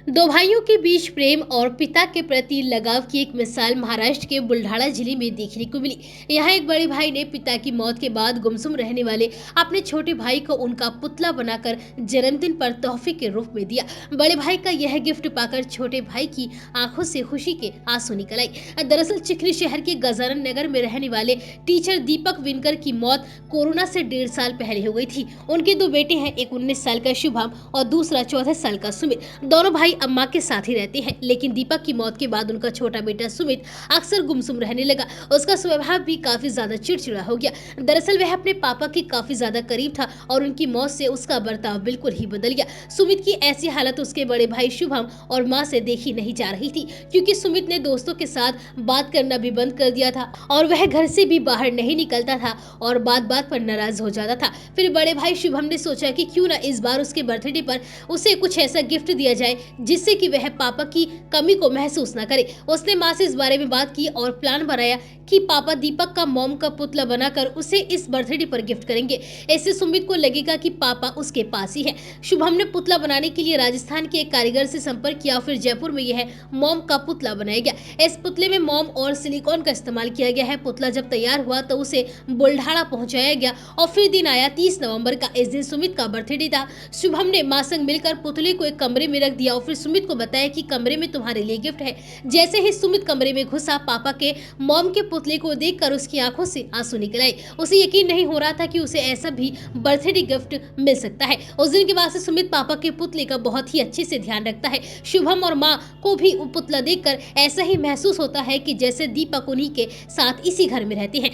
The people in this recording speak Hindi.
दो भाइयों के बीच प्रेम और पिता के प्रति लगाव की एक मिसाल महाराष्ट्र के बुल्ढाना जिले में देखने को मिली। यहाँ एक बड़े भाई ने पिता की मौत के बाद गुमसुम रहने वाले अपने छोटे भाई को उनका पुतला बनाकर जन्मदिन पर तोहफे के रूप में दिया। बड़े भाई का यह गिफ्ट पाकर छोटे भाई की आंखों से खुशी के आंसू निकल आए। दरअसल चिखली शहर के गजानन नगर में रहने वाले टीचर दीपक विनकर की मौत कोरोना से 1.5 साल पहले हो गई थी। उनके दो बेटे हैं, एक 19 साल का शुभम और दूसरा 14 साल का सुमित। दोनों भाई अम्मा के साथ ही रहते हैं, लेकिन दीपक की मौत के बाद उनका छोटा बेटा सुमित अक्सर गुमसुम रहने लगा। उसका स्वभाव भी काफी ज्यादा चिड़चिड़ा हो गया। दरअसल वह अपने पापा के काफी ज्यादा करीब था और उनकी मौत से उसका बर्ताव बिल्कुल ही बदल गया। सुमित की ऐसी हालत उसके बड़े भाई शुभम और माँ से देखी नहीं जा रही थी, क्योंकि सुमित ने दोस्तों के साथ बात करना भी बंद कर दिया था और वह घर से भी बाहर नहीं निकलता था और बात बात पर नाराज हो जाता था। फिर बड़े भाई शुभम ने सोचा कि क्यों ना इस बार उसके बर्थडे पर उसे कुछ ऐसा गिफ्ट दिया जाए जिससे कि वह पापा की कमी को महसूस न करे। उसने माँ से इस बारे में बात की और प्लान बनाया कि पापा दीपक का मॉम का पुतला बनाकर उसे इस बर्थडे पर गिफ्ट करेंगे। इससे सुमित को लगेगा कि पापा उसके पास ही है। शुभम ने पुतला बनाने के लिए राजस्थान के एक कारीगर से संपर्क किया, फिर जयपुर में यह मॉम का पुतला बनाया गया। इस पुतले में मोम और सिलिकॉन का इस्तेमाल किया गया है। पुतला जब तैयार हुआ तो उसे बुल्ढाना पहुंचाया गया और फिर दिन आया 30 नवंबर का। इस दिन सुमित का बर्थडे था। शुभम ने मां संग मिलकर पुतले को एक कमरे में रख दिया और फिर सुमित को बताया कि कमरे में तुम्हारे लिए गिफ्ट है। जैसे ही सुमित कमरे में घुसा, पापा के मॉम के पुतले को देखकर उसकी आंखों से आंसू निकल आए। उसे यकीन नहीं हो रहा था कि उसे ऐसा भी बर्थडे गिफ्ट मिल सकता है। उस दिन के बाद से सुमित पापा के पुतले का बहुत ही अच्छे से ध्यान रखता है। शुभम और माँ को भी पुतला देखकर ऐसा ही महसूस होता है कि जैसे दीपक उन्हीं के साथ इसी घर में रहते हैं।